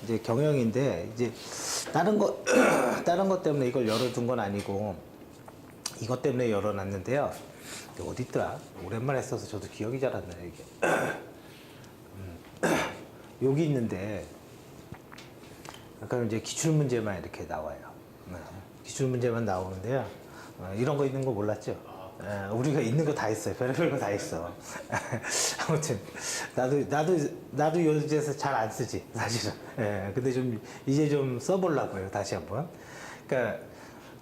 이제 경영인데, 이제 다른 거 다른 것 때문에 이걸 열어둔 건 아니고 이것 때문에 열어놨는데요. 이게 어디 있더라? 오랜만에 써서 저도 기억이 잘 안 나요, 이게. 여기 있는데 약간 이제 기출 문제만 이렇게 나와요. 기출 문제만 나오는데요. 이런 거 있는 거 몰랐죠? 우리가 있는 거 다 있어요. 별의별 거 다 있어. 아무튼 나도 요즘에서 잘 안 쓰지, 사실은. 근데 좀 이제 좀 써보려고요, 다시 한번. 그러니까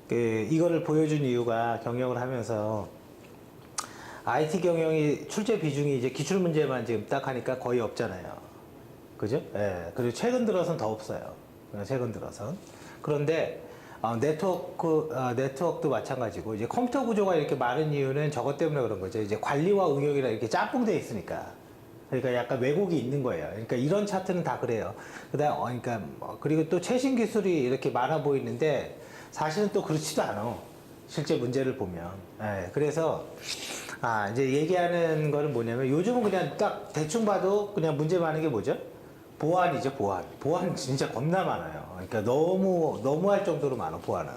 이거를 보여준 이유가, 경영을 하면서 IT 경영이 출제 비중이 이제 기출 문제만 지금 딱 하니까 거의 없잖아요. 그죠? 그리고 최근 들어선 더 없어요. 최근 들어선. 그런데 네트워크도 마찬가지고, 이제 컴퓨터 구조가 이렇게 많은 이유는 저것 때문에 그런 거죠. 이제 관리와 응용이라 이렇게 짬뽕되어 있으니까. 그러니까 약간 왜곡이 있는 거예요. 그러니까 이런 차트는 다 그래요. 그러니까 그리고 또 최신 기술이 이렇게 많아 보이는데 사실은 또 그렇지도 않아. 실제 문제를 보면. 그래서 이제 얘기하는 거는 뭐냐면, 요즘은 그냥 딱 대충 봐도 그냥 문제 많은 게 뭐죠? 보안이죠, 보안. 보안 진짜 겁나 많아요. 그러니까 너무할 정도로 많아, 보안은.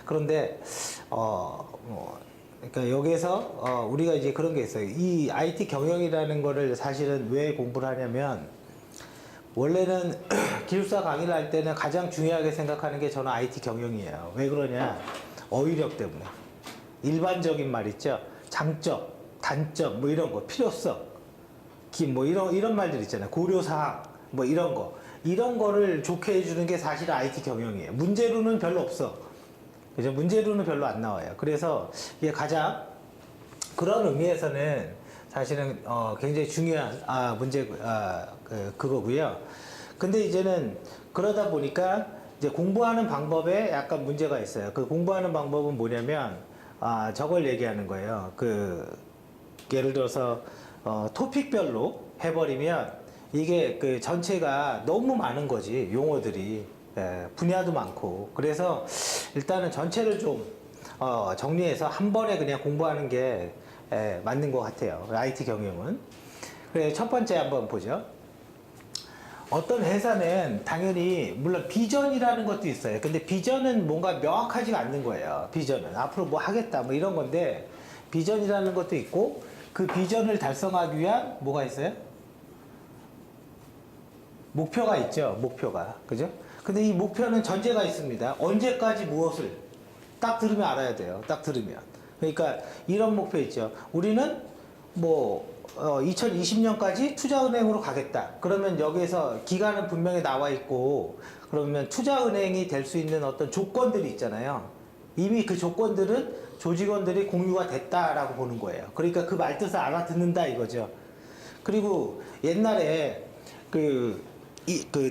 그런데, 그러니까 여기에서, 우리가 이제 그런 게 있어요. 이 IT 경영이라는 거를 사실은 왜 공부를 하냐면, 원래는 기술사 강의를 할 때는 가장 중요하게 생각하는 게 저는 IT 경영이에요. 왜 그러냐? 어휘력 때문에. 일반적인 말 있죠? 장점, 단점, 뭐 이런 거, 필요성, 뭐 이런 말들 있잖아요. 고려사항, 뭐 이런 거. 이런 거를 좋게 해주는 게 사실 IT 경영이에요. 문제로는 별로 없어. 그죠? 문제로는 별로 안 나와요. 그래서 이게 가장 그런 의미에서는 사실은 굉장히 중요한 그거고요. 근데 이제는 그러다 보니까 이제 공부하는 방법에 약간 문제가 있어요. 그 공부하는 방법은 뭐냐면, 저걸 얘기하는 거예요. 예를 들어서 토픽별로 해버리면 이게 그 전체가 너무 많은 거지, 용어들이. 분야도 많고. 그래서 일단은 전체를 좀 정리해서 한 번에 그냥 공부하는 게 맞는 것 같아요, IT 경영은. 그래, 첫 번째 한번 보죠. 어떤 회사는 당연히 물론 비전이라는 것도 있어요. 근데 비전은 뭔가 명확하지가 않는 거예요. 비전은 앞으로 뭐 하겠다 뭐 이런 건데, 비전이라는 것도 있고, 그 비전을 달성하기 위한 뭐가 있어요? 목표가 있죠. 목표가. 그죠? 근데 이 목표는 전제가 있습니다. 언제까지 무엇을 딱 들으면 알아야 돼요. 딱 들으면. 그러니까 이런 목표 있죠. 우리는 뭐 2020년까지 투자은행으로 가겠다. 그러면 여기에서 기간은 분명히 나와 있고, 그러면 투자은행이 될 수 있는 어떤 조건들이 있잖아요. 이미 그 조건들은 조직원들이 공유가 됐다라고 보는 거예요. 그러니까 그 말뜻을 알아듣는다 이거죠. 그리고 옛날에 그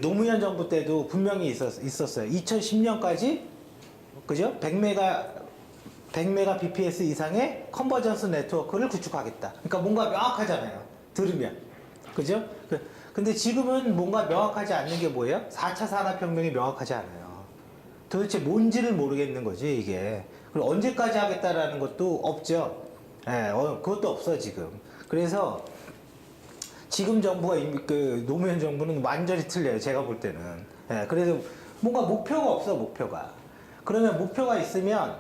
노무현 정부 때도 분명히 있었어요. 2010년까지, 그죠? 100메가 bps 이상의 컨버전스 네트워크를 구축하겠다. 그러니까 뭔가 명확하잖아요, 들으면. 그죠? 근데 지금은 뭔가 명확하지 않는 게 뭐예요? 4차 산업혁명이 명확하지 않아요. 도대체 뭔지를 모르겠는 거지, 이게. 그리고 언제까지 하겠다라는 것도 없죠. 그것도 없어, 지금. 그래서 지금 정부가 노무현 정부는 완전히 틀려요, 제가 볼 때는. 그래서 뭔가 목표가 없어, 목표가. 그러면 목표가 있으면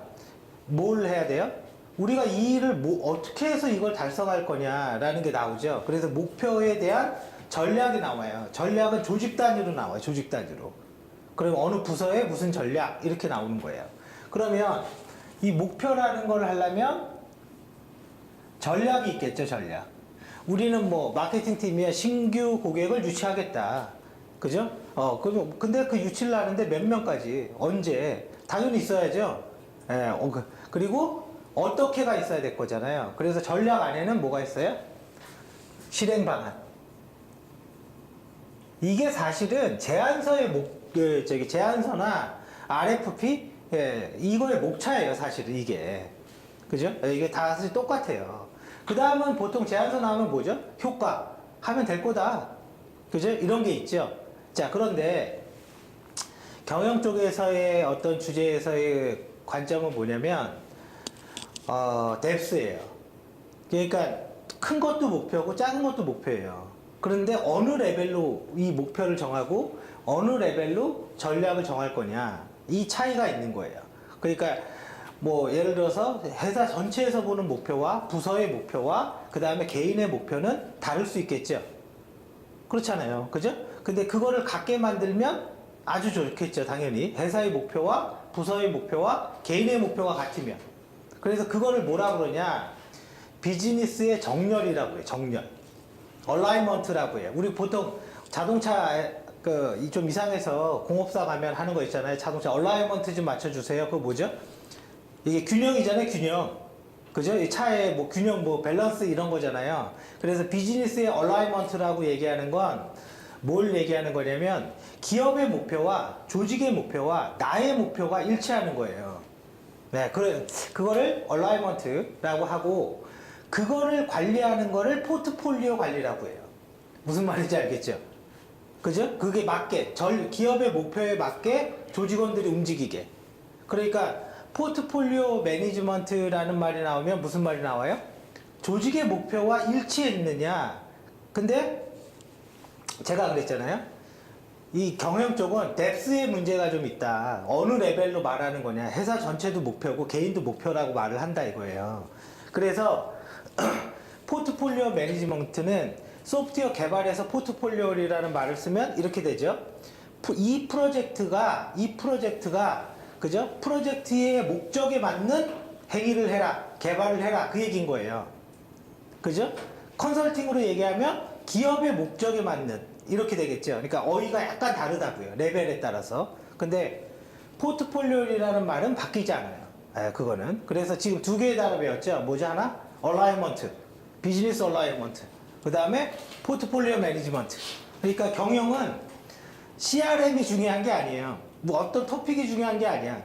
뭘 해야 돼요? 우리가 이 일을 어떻게 해서 이걸 달성할 거냐라는 게 나오죠. 그래서 목표에 대한 전략이 나와요. 전략은 조직 단위로 나와요, 조직 단위로. 그러면 어느 부서에 무슨 전략, 이렇게 나오는 거예요. 그러면 이 목표라는 걸 하려면 전략이 있겠죠, 전략. 우리는 뭐 마케팅 팀이야 신규 고객을 유치하겠다. 그죠? 근데 그 유치를 하는데 몇 명까지, 언제? 당연히 있어야죠. 그리고 어떻게가 있어야 될 거잖아요. 그래서 전략 안에는 뭐가 있어요? 실행 방안. 이게 사실은 제안서나 RFP, 이거의 목차예요, 사실은 이게. 그죠? 이게 다 사실 똑같아요. 그 다음은 보통 제안서 나오면 뭐죠? 효과. 하면 될 거다. 그죠? 이런 게 있죠. 자, 그런데 경영 쪽에서의 어떤 주제에서의 관점은 뭐냐면, 뎁스예요. 그러니까 큰 것도 목표고 작은 것도 목표예요. 그런데 어느 레벨로 이 목표를 정하고 어느 레벨로 전략을 정할 거냐. 이 차이가 있는 거예요. 그러니까 뭐 예를 들어서 회사 전체에서 보는 목표와 부서의 목표와 그 다음에 개인의 목표는 다를 수 있겠죠. 그렇잖아요. 그죠? 근데 그거를 같게 만들면 아주 좋겠죠. 당연히. 회사의 목표와 부서의 목표와 개인의 목표가 같으면. 그래서 그거를 뭐라 그러냐. 비즈니스의 정렬이라고 해요. 정렬. 얼라이먼트라고 해요. 우리 보통 자동차 좀 이상해서 공업사 가면 하는 거 있잖아요. 자동차 얼라이먼트 좀 맞춰주세요. 그거 뭐죠? 이게 균형이잖아요. 균형. 그죠? 이 차의 뭐 균형, 뭐 밸런스 이런 거잖아요. 그래서 비즈니스의 얼라이먼트라고 얘기하는 건 뭘 얘기하는 거냐면 기업의 목표와 조직의 목표와 나의 목표가 일치하는 거예요. 네, 그거를 얼라이먼트라고 하고 그거를 관리하는 거를 포트폴리오 관리라고 해요. 무슨 말인지 알겠죠? 그죠? 그게 맞게, 기업의 목표에 맞게 조직원들이 움직이게. 그러니까 포트폴리오 매니지먼트라는 말이 나오면 무슨 말이 나와요? 조직의 목표와 일치했느냐. 근데 제가 그랬잖아요. 이 경영 쪽은 뎁스의 문제가 좀 있다. 어느 레벨로 말하는 거냐. 회사 전체도 목표고 개인도 목표라고 말을 한다 이거예요. 그래서 포트폴리오 매니지먼트는 소프트웨어 개발에서 포트폴리오라는 말을 쓰면 이렇게 되죠. 이 프로젝트가 그죠? 프로젝트의 목적에 맞는 행위를 해라, 개발을 해라 그 얘기인 거예요. 그죠? 컨설팅으로 얘기하면 기업의 목적에 맞는 이렇게 되겠죠. 그러니까 어휘가 약간 다르다고요. 레벨에 따라서. 근데 포트폴리오라는 말은 바뀌지 않아요. 그거는. 그래서 지금 두 개의 단어 배웠죠. 뭐죠? 하나? 얼라이먼트. 비즈니스 얼라이먼트. 그 다음에 포트폴리오 매니지먼트. 그러니까 경영은 CRM이 중요한 게 아니에요. 뭐 어떤 토픽이 중요한 게 아니야.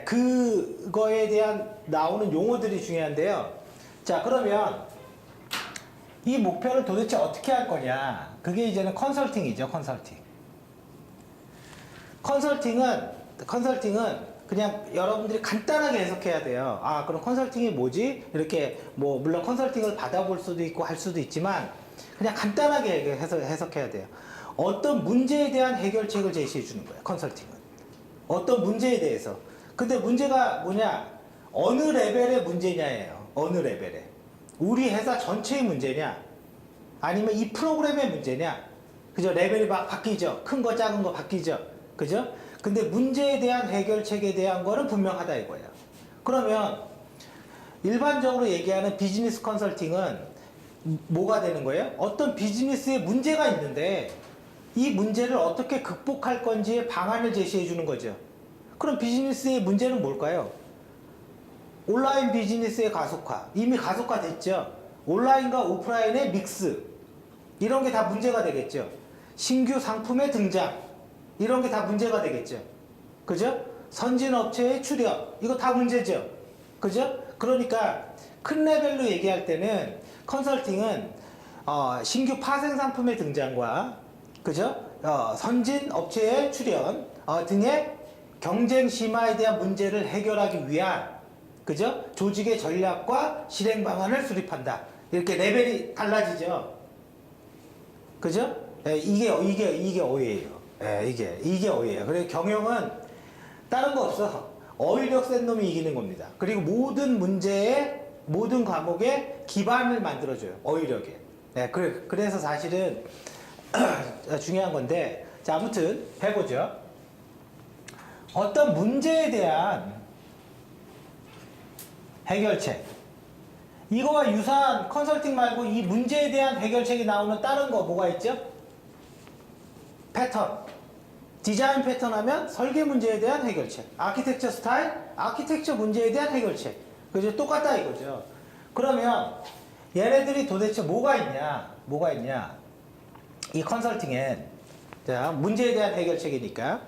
그거에 대한 나오는 용어들이 중요한데요. 자, 그러면 이 목표를 도대체 어떻게 할 거냐. 그게 이제는 컨설팅이죠. 컨설팅은 그냥 여러분들이 간단하게 해석해야 돼요. 아, 그럼 컨설팅이 뭐지? 이렇게 뭐 물론 컨설팅을 받아볼 수도 있고 할 수도 있지만 그냥 간단하게 해석해야 돼요. 어떤 문제에 대한 해결책을 제시해 주는 거예요. 컨설팅은. 어떤 문제에 대해서. 근데 문제가 뭐냐? 어느 레벨의 문제냐예요. 어느 레벨에. 우리 회사 전체의 문제냐? 아니면 이 프로그램의 문제냐? 그죠? 레벨이 막 바뀌죠? 큰 거, 작은 거 바뀌죠? 그죠? 근데 문제에 대한 해결책에 대한 거는 분명하다 이거예요. 그러면 일반적으로 얘기하는 비즈니스 컨설팅은 뭐가 되는 거예요? 어떤 비즈니스에 문제가 있는데 이 문제를 어떻게 극복할 건지의 방안을 제시해 주는 거죠. 그럼 비즈니스의 문제는 뭘까요? 온라인 비즈니스의 가속화. 이미 가속화됐죠. 온라인과 오프라인의 믹스. 이런 게 다 문제가 되겠죠. 신규 상품의 등장. 이런 게 다 문제가 되겠죠. 그죠? 선진 업체의 출현. 이거 다 문제죠. 그죠? 그러니까 큰 레벨로 얘기할 때는 컨설팅은 신규 파생 상품의 등장과 그죠? 선진 업체의 출현 등의 경쟁 심화에 대한 문제를 해결하기 위한 그죠? 조직의 전략과 실행 방안을 수립한다. 이렇게 레벨이 달라지죠. 그죠? 이게 어휘예요. 이게 어휘예요. 그래서 경영은 다른 거 없어. 어휘력 센 놈이 이기는 겁니다. 그리고 모든 문제에 모든 과목에 기반을 만들어줘요. 어휘력에. 그래서 사실은 중요한 건데, 자, 아무튼 해보죠. 어떤 문제에 대한 해결책. 이거와 유사한 컨설팅 말고 이 문제에 대한 해결책이 나오는 다른 거 뭐가 있죠? 패턴. 디자인 패턴 하면 설계 문제에 대한 해결책. 아키텍처 스타일, 아키텍처 문제에 대한 해결책. 그죠? 똑같다 이거죠. 그러면 얘네들이 도대체 뭐가 있냐? 이 컨설팅엔 자, 문제에 대한 해결책이니까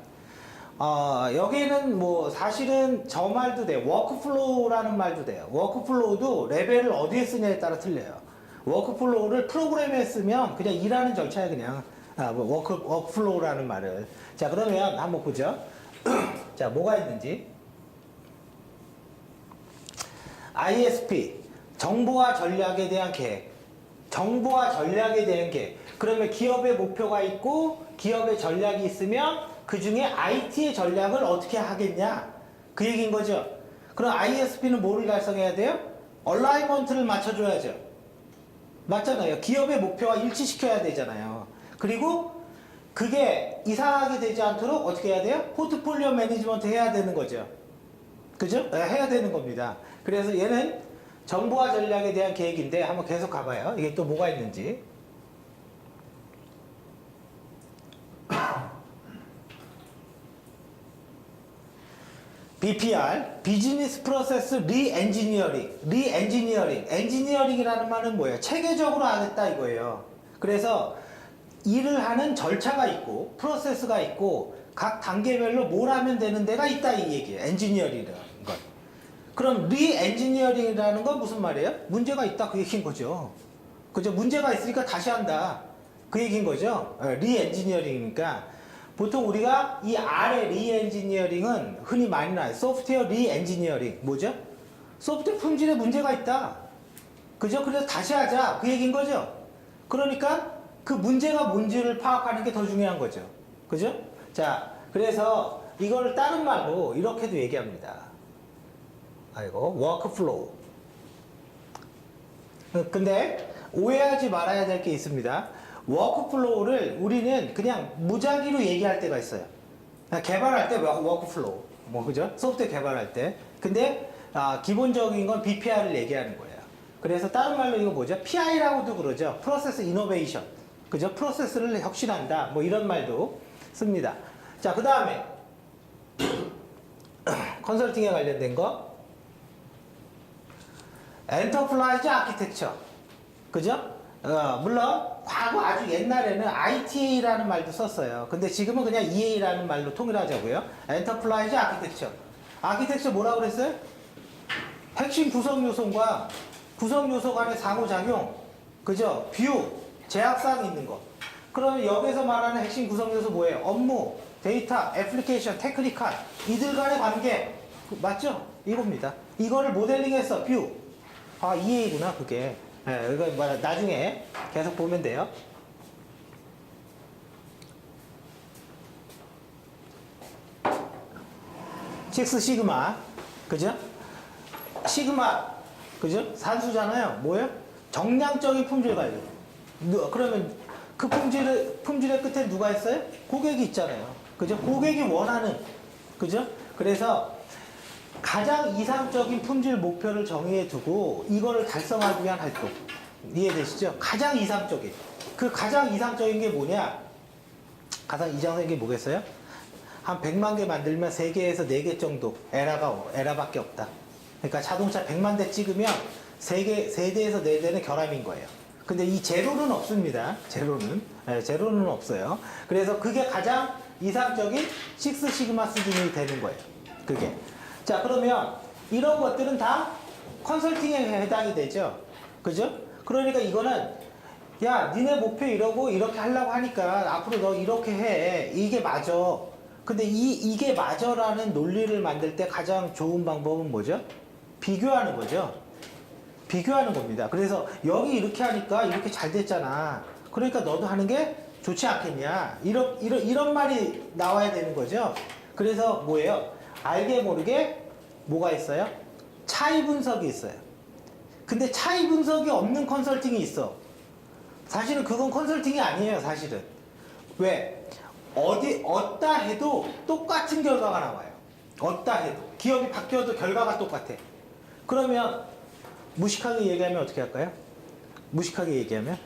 여기는 뭐 사실은 저 말도 돼요. 워크플로우라는 말도 돼요. 워크플로우도 레벨을 어디에 쓰냐에 따라 틀려요. 워크플로우를 프로그램에 쓰면 그냥 일하는 절차에 그냥 워크플로우라는 말을. 자, 그러면 한번 보죠. 자, 뭐가 있는지. ISP, 정보와 전략에 대한 계획. 정보와 전략에 대한 계획. 그러면 기업의 목표가 있고 기업의 전략이 있으면 그 중에 IT의 전략을 어떻게 하겠냐? 그 얘기인 거죠. 그럼 ISP는 뭐를 달성해야 돼요? 얼라이먼트를 맞춰줘야죠. 맞잖아요. 기업의 목표와 일치시켜야 되잖아요. 그리고 그게 이상하게 되지 않도록 어떻게 해야 돼요? 포트폴리오 매니지먼트 해야 되는 거죠. 그죠? 네, 해야 되는 겁니다. 그래서 얘는 정보화 전략에 대한 계획인데 한번 계속 가봐요. 이게 또 뭐가 있는지. BPR, 비즈니스 프로세스 리엔지니어링. 엔지니어링이라는 말은 뭐예요? 체계적으로 하겠다 이거예요. 그래서 일을 하는 절차가 있고 프로세스가 있고 각 단계별로 뭘 하면 되는 데가 있다 이 얘기예요. 엔지니어링이라는 건. 그럼 리엔지니어링이라는 건 무슨 말이에요? 문제가 있다 그 얘기인 거죠. 그죠? 문제가 있으니까 다시 한다 그 얘기인 거죠. 리엔지니어링이니까 보통 우리가 이 아래 리엔지니어링은 흔히 많이 나와요. 소프트웨어 리엔지니어링 뭐죠? 소프트웨어 품질에 문제가 있다. 그죠? 그래서 다시 하자 그 얘기인 거죠. 그러니까 그 문제가 뭔지를 파악하는 게 더 중요한 거죠. 그죠? 자, 그래서 이거를 다른 말로 이렇게도 얘기합니다. 아이고, 워크플로우. 근데 오해하지 말아야 될 게 있습니다. 워크플로우를 우리는 그냥 무작위로 얘기할 때가 있어요. 개발할 때 워크플로우. 뭐, 그죠? 소프트웨어 개발할 때. 근데, 기본적인 건 BPR을 얘기하는 거예요. 그래서 다른 말로 이거 뭐죠? PI라고도 그러죠. 프로세스 이노베이션. 그죠? 프로세스를 혁신한다. 뭐 이런 말도 씁니다. 자, 그 다음에 컨설팅에 관련된 거 엔터프라이즈 아키텍처. 그죠? 물론 과거 아주 옛날에는 ITA라는 말도 썼어요. 근데 지금은 그냥 EA라는 말로 통일하자고요. 엔터프라이즈 아키텍처. 아키텍처 뭐라고 그랬어요? 핵심 구성 요소과 구성 요소 간의 상호작용. 그죠? 뷰, 제약사항 있는 거. 그러면 여기서 말하는 핵심 구성 요소 뭐예요? 업무, 데이터, 애플리케이션, 테크니컬. 이들 간의 관계. 맞죠? 이겁니다. 이거를 모델링해서 뷰. EA구나, 그게. 네, 이거 나중에 계속 보면 돼요. 식스 시그마. 그죠? 시그마. 그죠? 산수잖아요. 뭐예요? 정량적인 품질 관리. 그러면 그 품질의 끝에 누가 있어요? 고객이 있잖아요. 그죠? 고객이 원하는. 그죠? 그래서 가장 이상적인 품질 목표를 정의해 두고 이거를 달성하기 위한 활동. 이해되시죠? 가장 이상적인. 그 가장 이상적인 게 뭐냐? 가장 이상적인 게 뭐겠어요? 한 100만 개 만들면 3개에서 4개 정도 에러밖에 없다. 그러니까 자동차 100만 대 찍으면 3대에서 4대는 결함인 거예요. 근데 이 제로는 없습니다. 제로는 없어요. 그래서 그게 가장 이상적인 식스 시그마 수준이 되는 거예요. 그게. 자, 그러면 이런 것들은 다 컨설팅에 해당이 되죠. 그죠? 그러니까 이거는 야, 니네 목표 이러고 이렇게 하려고 하니까 앞으로 너 이렇게 해. 이게 맞아. 근데 이게 맞아라는 논리를 만들 때 가장 좋은 방법은 뭐죠? 비교하는 거죠. 비교하는 겁니다. 그래서 여기 이렇게 하니까 이렇게 잘 됐잖아. 그러니까 너도 하는 게 좋지 않겠냐. 이런 말이 나와야 되는 거죠. 그래서 뭐예요? 알게 모르게 뭐가 있어요? 차이 분석이 있어요. 근데 차이 분석이 없는 컨설팅이 있어. 사실은 그건 컨설팅이 아니에요, 사실은. 왜? 어디다 해도 똑같은 결과가 나와요. 어디다 해도. 기업이 바뀌어도 결과가 똑같아. 그러면 무식하게 얘기하면 어떻게 할까요? 무식하게 얘기하면?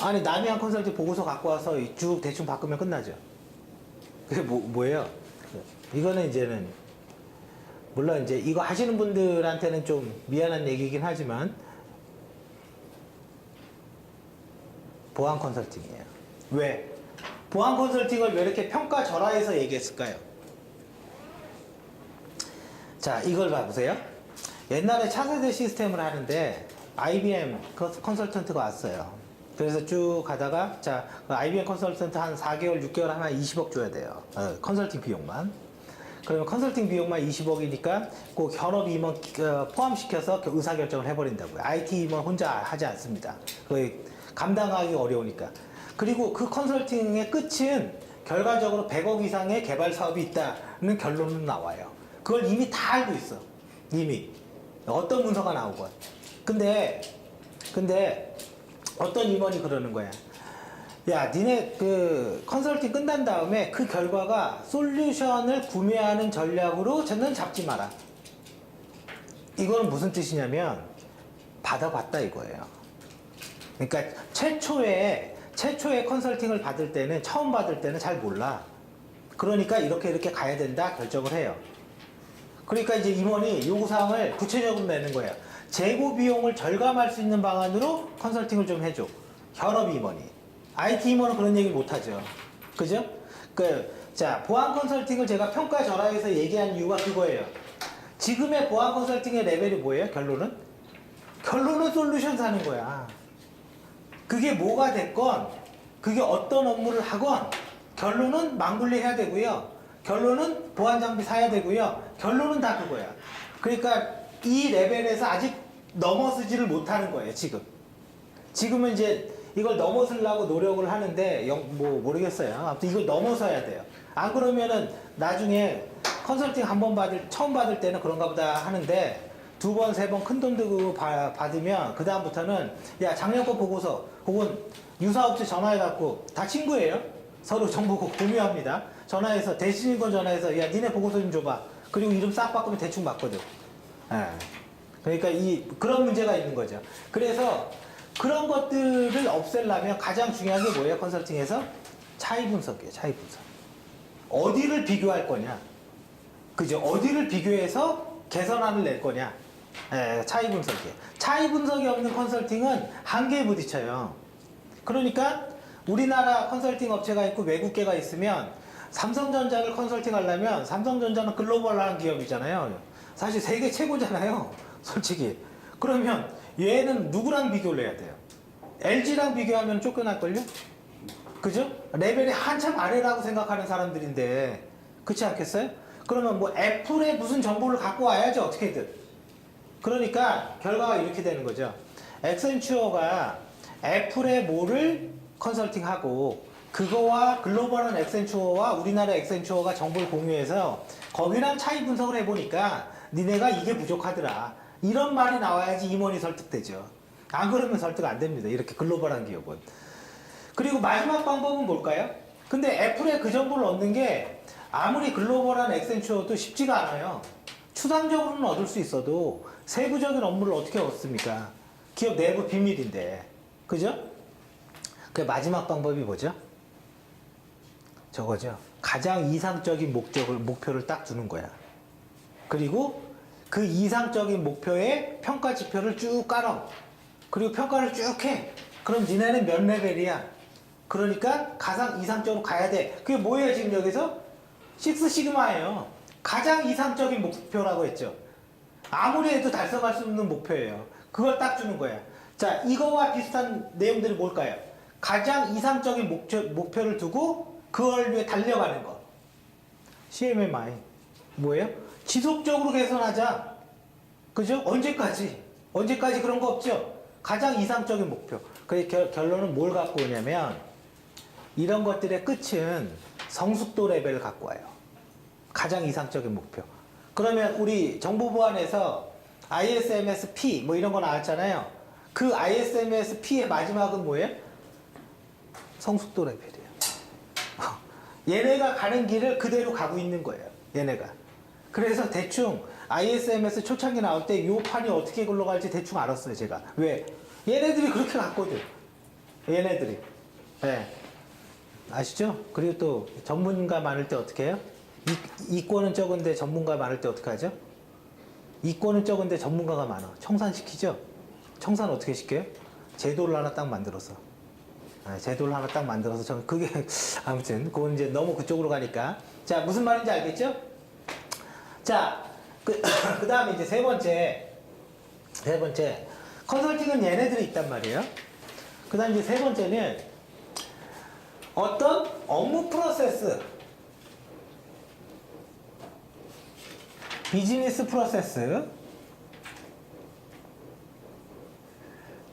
아니, 남이한 컨설팅 보고서 갖고 와서 쭉 대충 바꾸면 끝나죠. 그게 뭐예요? 이거는 이제는, 물론 이제 이거 하시는 분들한테는 좀 미안한 얘기긴 하지만, 보안 컨설팅이에요. 왜? 보안 컨설팅을 왜 이렇게 평가절하해서 얘기했을까요? 자, 이걸 봐보세요. 옛날에 차세대 시스템을 하는데 IBM 컨설턴트가 왔어요. 그래서 쭉 가다가 자, IBM 컨설턴트 한 4개월, 6개월 하나 20억 줘야 돼요. 컨설팅 비용만. 그러면 컨설팅 비용만 20억이니까 그 현업 임원 포함시켜서 의사결정을 해버린다고요. IT 임원 혼자 하지 않습니다. 감당하기 어려우니까. 그리고 그 컨설팅의 끝은 결과적으로 100억 이상의 개발 사업이 있다는 결론은 나와요. 그걸 이미 다 알고 있어. 이미. 어떤 문서가 나오건. 근데 어떤 임원이 그러는 거야. 야, 니네 그 컨설팅 끝난 다음에 그 결과가 솔루션을 구매하는 전략으로 저는 잡지 마라. 이거는 무슨 뜻이냐면 받아봤다 이거예요. 그러니까 최초에 컨설팅을 받을 때는, 처음 받을 때는 잘 몰라. 그러니까 이렇게 가야 된다 결정을 해요. 그러니까 이제 임원이 요구사항을 구체적으로 내는 거예요. 재고 비용을 절감할 수 있는 방안으로 컨설팅을 좀 해줘. 현업 임원이. IT 임원은 그런 얘기 못 하죠. 그죠? 자, 보안 컨설팅을 제가 평가 절하에서 얘기한 이유가 그거예요. 지금의 보안 컨설팅의 레벨이 뭐예요? 결론은 솔루션 사는 거야. 그게 뭐가 됐건, 그게 어떤 업무를 하건, 결론은 망블리 해야 되고요. 결론은 보안 장비 사야 되고요. 결론은 다 그거야. 그러니까 이 레벨에서 아직 넘어서지를 못하는 거예요, 지금. 지금은 이제 이걸 넘어서려고 노력을 하는데, 뭐, 모르겠어요. 아무튼 이걸 넘어서야 돼요. 안 그러면은 나중에 컨설팅 처음 받을 때는 그런가 보다 하는데, 2번, 3번 큰 돈 들고 받으면, 그다음부터는, 야, 작년 거 보고서, 혹은 유사업체 전화해갖고, 다 친구예요. 서로 정보 공유합니다. 전화해서, 대신이건 전화해서, 야, 니네 보고서 좀 줘봐. 그리고 이름 싹 바꾸면 대충 맞거든. 예. 그러니까 그런 문제가 있는 거죠. 그래서, 그런 것들을 없애려면 가장 중요한 게 뭐예요? 컨설팅에서? 차이 분석이에요. 차이 분석. 어디를 비교할 거냐? 그죠? 어디를 비교해서 개선안을 낼 거냐? 차이 분석이에요. 차이 분석이 없는 컨설팅은 한계에 부딪혀요. 그러니까 우리나라 컨설팅 업체가 있고 외국계가 있으면 삼성전자를 컨설팅 하려면 삼성전자는 글로벌한 기업이잖아요. 사실 세계 최고잖아요. 솔직히. 그러면 얘는 누구랑 비교를 해야 돼요? LG랑 비교하면 쫓겨날걸요? 그죠? 레벨이 한참 아래라고 생각하는 사람들인데, 그렇지 않겠어요? 그러면 뭐 애플의 무슨 정보를 갖고 와야지 어떻게든. 그러니까 결과가 이렇게 되는 거죠. 액센추어가 애플의 뭐를 컨설팅하고, 그거와 글로벌한 액센추어와 우리나라 액센추어가 정보를 공유해서 거기랑 차이 분석을 해보니까 니네가 이게 부족하더라. 이런 말이 나와야지 임원이 설득되죠. 안 그러면 설득 안 됩니다. 이렇게 글로벌한 기업은. 그리고 마지막 방법은 뭘까요? 근데 애플에 그 정보를 얻는 게 아무리 글로벌한 액센추어도 쉽지가 않아요. 추상적으로는 얻을 수 있어도 세부적인 업무를 어떻게 얻습니까? 기업 내부 비밀인데. 그죠? 그 마지막 방법이 뭐죠? 저거죠. 가장 이상적인 목표를 딱 두는 거야. 그리고 그 이상적인 목표의 평가 지표를 쭉 깔아. 그리고 평가를 쭉 해. 그럼 니네는 몇 레벨이야? 그러니까 가장 이상적으로 가야 돼. 그게 뭐예요, 지금 여기서? 6시그마예요. 가장 이상적인 목표라고 했죠. 아무리 해도 달성할 수 없는 목표예요. 그걸 딱 주는 거야. 자, 이거와 비슷한 내용들이 뭘까요? 가장 이상적인 목표를 두고 그걸 위해 달려가는 거. CMMI. 뭐예요? 지속적으로 개선하자. 그죠? 언제까지 그런 거 없죠? 가장 이상적인 목표. 그 결론은 뭘 갖고 오냐면, 이런 것들의 끝은 성숙도 레벨을 갖고 와요. 가장 이상적인 목표. 그러면 우리 정보보안에서 ISMS-P 뭐 이런 거 나왔잖아요. 그 ISMS-P의 마지막은 뭐예요? 성숙도 레벨이에요. 얘네가 가는 길을 그대로 가고 있는 거예요. 얘네가. 그래서 대충 ISMS 초창기 나올 때 요 판이 어떻게 굴러갈지 대충 알았어요, 제가. 왜? 얘네들이 그렇게 갔거든. 얘네들이. 네. 아시죠? 그리고 또 전문가 많을 때 어떻게 해요? 이권은 적은데 전문가 많을 때 어떻게 하죠? 이권은 적은데 전문가가 많아. 청산시키죠? 청산 어떻게 시켜요? 제도를 하나 딱 만들어서. 제도를 하나 딱 만들어서 그게 아무튼 그건 이제 너무 그쪽으로 가니까. 자, 무슨 말인지 알겠죠? 자, 그 다음에 이제 세 번째 컨설팅은 얘네들이 있단 말이에요. 그 다음 이제 세 번째는 어떤 업무 프로세스, 비즈니스 프로세스,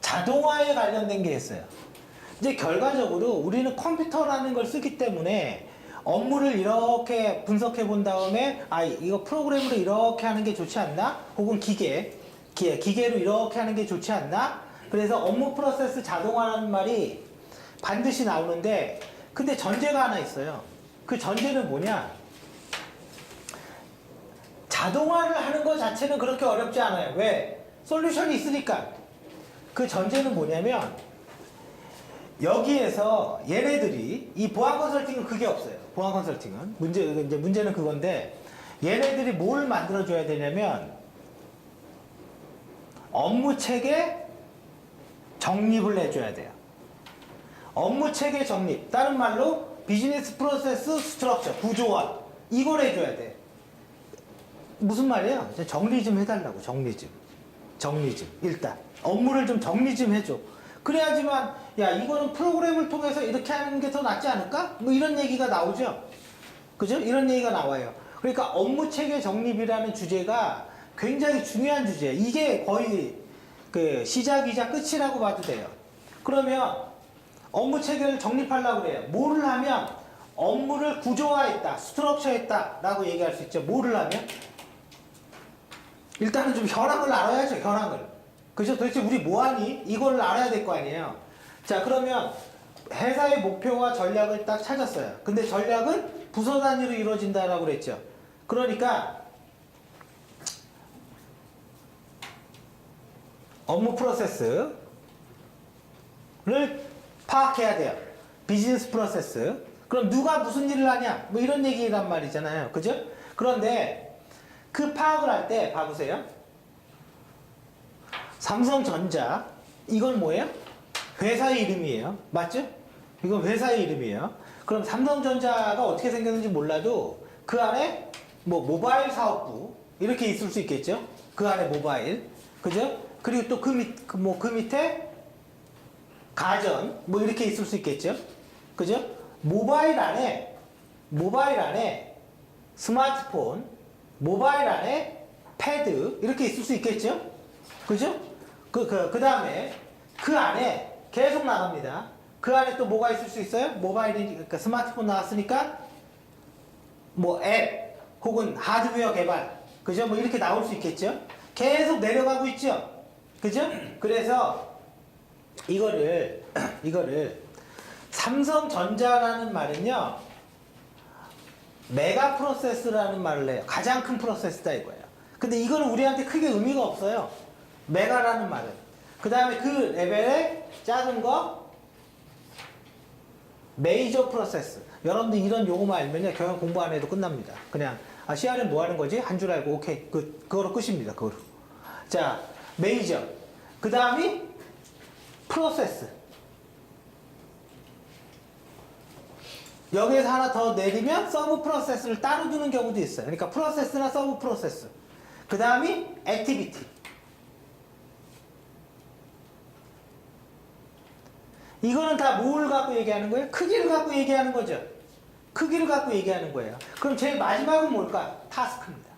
자동화에 관련된 게 있어요. 이제 결과적으로 우리는 컴퓨터라는 걸 쓰기 때문에 업무를 이렇게 분석해 본 다음에 이거 프로그램으로 이렇게 하는 게 좋지 않나? 혹은 기계로 이렇게 하는 게 좋지 않나? 그래서 업무 프로세스 자동화라는 말이 반드시 나오는데, 근데 전제가 하나 있어요. 그 전제는 뭐냐? 자동화를 하는 것 자체는 그렇게 어렵지 않아요. 왜? 솔루션이 있으니까. 그 전제는 뭐냐면, 여기에서 얘네들이, 이 보안 컨설팅은 그게 없어요. 보안 컨설팅은. 문제는 그건데, 얘네들이 뭘 만들어줘야 되냐면, 업무 체계 정립을 해줘야 돼요. 업무 체계 정립. 다른 말로, 비즈니스 프로세스 스트럭처, 구조화. 이걸 해줘야 돼. 무슨 말이에요? 정리 좀 해달라고, 정리 좀. 일단. 업무를 좀 정리 좀 해줘. 그래야지만, 야, 이거는 프로그램을 통해서 이렇게 하는 게 더 낫지 않을까? 뭐 이런 얘기가 나오죠? 그죠? 이런 얘기가 나와요. 그러니까 업무 체계 정립이라는 주제가 굉장히 중요한 주제예요. 이게 거의 그 시작이자 끝이라고 봐도 돼요. 그러면 업무 체계를 정립하려고 그래요. 뭐를 하면 업무를 구조화했다, 스트럭처했다 라고 얘기할 수 있죠. 뭐를 하면? 일단은 좀 현황을 알아야죠, 현황을. 그죠? 도대체 우리 뭐하니? 이거를 알아야 될 거 아니에요. 자, 그러면 회사의 목표와 전략을 딱 찾았어요. 근데 전략은 부서 단위로 이루어진다라고 그랬죠. 그러니까 업무 프로세스를 파악해야 돼요. 비즈니스 프로세스. 그럼 누가 무슨 일을 하냐? 뭐 이런 얘기란 말이잖아요. 그죠? 그런데 그 파악을 할 때 봐보세요. 삼성전자, 이건 뭐예요? 회사의 이름이에요. 맞죠? 이건 회사의 이름이에요. 그럼 삼성전자가 어떻게 생겼는지 몰라도 그 안에 뭐 모바일 사업부 이렇게 있을 수 있겠죠? 그 안에 모바일. 그죠? 그리고 또 그 밑에 가전 뭐 이렇게 있을 수 있겠죠? 그죠? 모바일 안에 스마트폰, 모바일 안에 패드 이렇게 있을 수 있겠죠? 그죠? 그 다음에 그 안에 계속 나갑니다. 그 안에 또 뭐가 있을 수 있어요? 모바일이, 그러니까 스마트폰 나왔으니까 뭐 앱 혹은 하드웨어 개발, 그죠? 뭐 이렇게 나올 수 있겠죠? 계속 내려가고 있죠? 그죠? 그래서 이거를 삼성전자라는 말은요, 메가 프로세스라는 말을 해요. 가장 큰 프로세스다 이거예요. 근데 이거는 우리한테 크게 의미가 없어요. 메가라는 말은. 그 다음에 그 레벨의 작은 거, 메이저 프로세스. 여러분들 이런 용어만 알면요, 경영 공부 안 해도 끝납니다. 그냥, CRM 뭐 하는 거지? 한 줄 알고, 오케이. 그거로 끝입니다. 그거로. 자, 메이저. 그 다음이 프로세스. 여기에서 하나 더 내리면 서브 프로세스를 따로 두는 경우도 있어요. 그러니까 프로세스나 서브 프로세스. 그 다음이 액티비티. 이거는 다 뭘 갖고 얘기하는 거예요? 크기를 갖고 얘기하는 거죠. 크기를 갖고 얘기하는 거예요. 그럼 제일 마지막은 뭘까? 타스크입니다.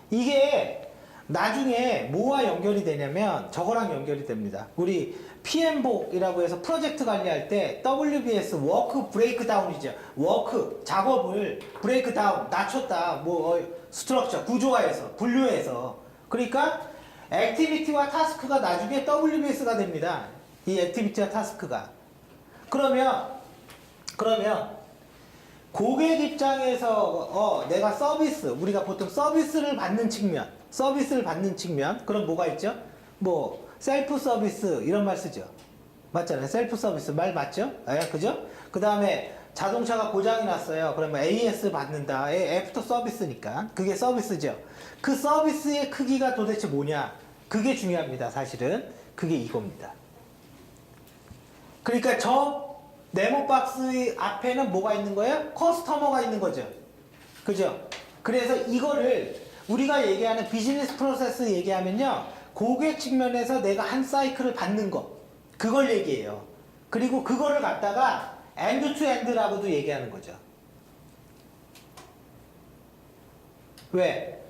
이게 나중에 뭐와 연결이 되냐면 저거랑 연결이 됩니다. 우리 PM복이라고 해서 프로젝트 관리할 때 WBS 워크 브레이크다운이죠. 워크 작업을 브레이크다운 낮췄다. 뭐 스트럭처 구조화해서 분류해서. 그러니까 액티비티와 타스크가 나중에 WBS가 됩니다. 이 액티비티와 타스크가. 그러면 고객 입장에서 내가 서비스, 우리가 보통 서비스를 받는 측면, 그럼 뭐가 있죠? 뭐 셀프 서비스 이런 말 쓰죠. 맞잖아요. 셀프 서비스 말 맞죠? 그죠? 그 다음에 자동차가 고장이 났어요. 그러면 AS 받는다. 애프터 서비스니까. 그게 서비스죠. 그 서비스의 크기가 도대체 뭐냐? 그게 중요합니다. 사실은. 그게 이겁니다. 그러니까 저 네모박스 앞에는 뭐가 있는 거예요? 커스터머가 있는 거죠. 그죠? 그래서 이거를 우리가 얘기하는 비즈니스 프로세스 얘기하면요, 고객 측면에서 내가 한 사이클을 받는 거, 그걸 얘기해요. 그리고 그거를 갖다가 엔드 투 엔드라고도 얘기하는 거죠. 왜?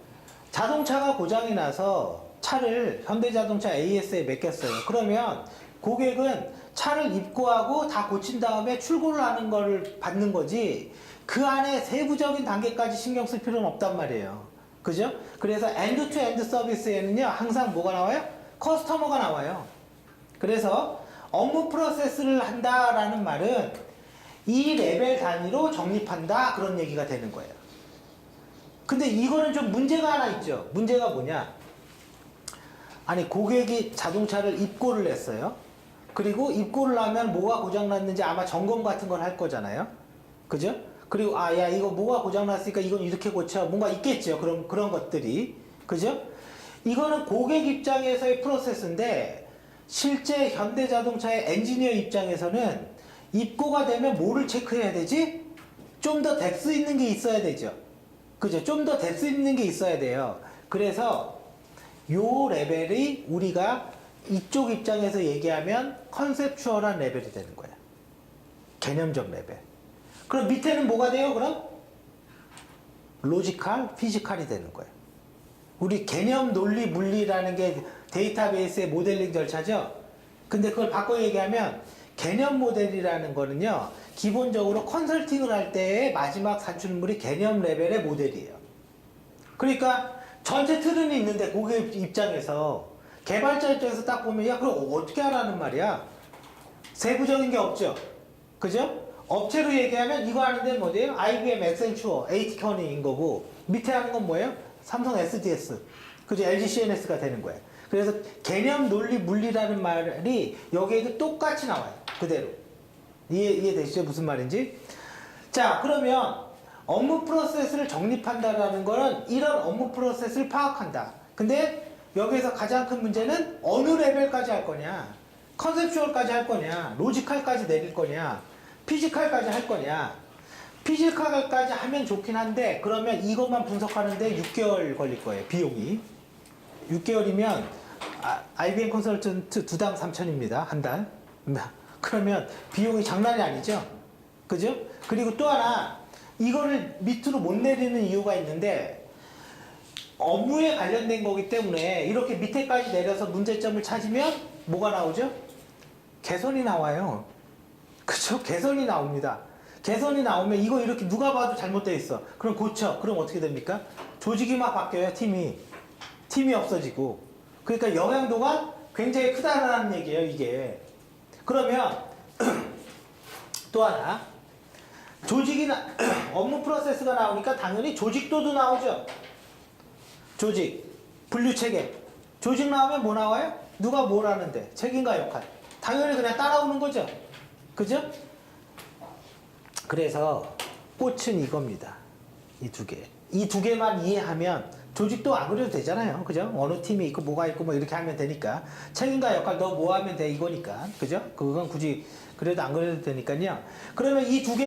자동차가 고장이 나서 차를 현대자동차 AS에 맡겼어요. 그러면 고객은 차를 입고하고 다 고친 다음에 출고를 하는 거를 받는 거지 그 안에 세부적인 단계까지 신경 쓸 필요는 없단 말이에요. 그죠? 그래서 엔드 투 엔드 서비스에는요 항상 뭐가 나와요? 커스터머가 나와요. 그래서 업무 프로세스를 한다라는 말은 이 레벨 단위로 정립한다 그런 얘기가 되는 거예요. 근데 이거는 좀 문제가 하나 있죠. 문제가 뭐냐? 아니 고객이 자동차를 입고를 했어요. 그리고 입고를 하면 뭐가 고장났는지 아마 점검 같은 걸 할 거잖아요. 그죠? 그리고 야 이거 뭐가 고장났으니까 이건 이렇게 고쳐 뭔가 있겠죠. 그런 것들이. 그죠? 이거는 고객 입장에서의 프로세스인데 실제 현대자동차의 엔지니어 입장에서는 입고가 되면 뭐를 체크해야 되지? 좀 더 뎁스 있는 게 있어야 되죠. 그죠? 좀 더 뎁스 있는 게 있어야 돼요. 그래서 요 레벨이 우리가 이쪽 입장에서 얘기하면 컨셉추얼한 레벨이 되는 거예요. 개념적 레벨. 그럼 밑에는 뭐가 돼요, 그럼? 로지컬, 피지컬이 되는 거예요. 우리 개념, 논리, 물리라는 게 데이터베이스의 모델링 절차죠? 근데 그걸 바꿔 얘기하면 개념 모델이라는 거는요, 기본적으로 컨설팅을 할 때의 마지막 산출물이 개념 레벨의 모델이에요. 그러니까 전체 틀은 있는데 고객 입장에서 개발자 입장에서 딱 보면 야 그럼 어떻게 하라는 말이야? 세부적인 게 없죠. 그죠? 업체로 얘기하면 이거 하는 데는 뭐예요? IBM, 액센추어, AT커닝인 거고 밑에 하는 건 뭐예요? 삼성 SDS, 그죠? LG CNS가 되는 거예요. 그래서 개념, 논리, 물리라는 말이 여기에도 똑같이 나와요. 그대로. 이해되시죠? 무슨 말인지? 자, 그러면 업무 프로세스를 정립한다라는 거는 이런 업무 프로세스를 파악한다. 근데 여기에서 가장 큰 문제는 어느 레벨까지 할 거냐? 컨셉추얼까지 할 거냐? 로지컬까지 내릴 거냐? 피지컬까지 할 거냐? 피지컬까지 하면 좋긴 한데 그러면 이것만 분석하는데 6개월 걸릴 거예요. 비용이. 6개월이면 IBM 컨설턴트 2당 3,000입니다. 한 달. 그러면 비용이 장난이 아니죠? 그죠? 그리고 또 하나 이거를 밑으로 못 내리는 이유가 있는데 업무에 관련된 거기 때문에 이렇게 밑에까지 내려서 문제점을 찾으면 뭐가 나오죠? 개선이 나와요. 그쵸? 개선이 나옵니다. 개선이 나오면 이거 이렇게 누가 봐도 잘못되어 있어. 그럼 고쳐. 그럼 어떻게 됩니까? 조직이 막 바뀌어요. 팀이 없어지고. 그러니까 영향도가 굉장히 크다라는 얘기예요. 이게. 그러면 또 하나 업무 프로세스가 나오니까 당연히 조직도도 나오죠. 조직, 분류체계. 조직 나오면 뭐 나와요? 누가 뭘 하는데? 책임과 역할. 당연히 그냥 따라오는 거죠. 그죠? 그래서 꽃은 이겁니다. 이 두 개. 이 두 개만 이해하면 조직도 안 그려도 되잖아요. 그죠? 어느 팀이 있고 뭐가 있고 뭐 이렇게 하면 되니까. 책임과 역할 너 뭐 하면 돼 이거니까. 그죠? 그건 굳이 그래도 안 그려도 되니까요. 그러면 이 두 개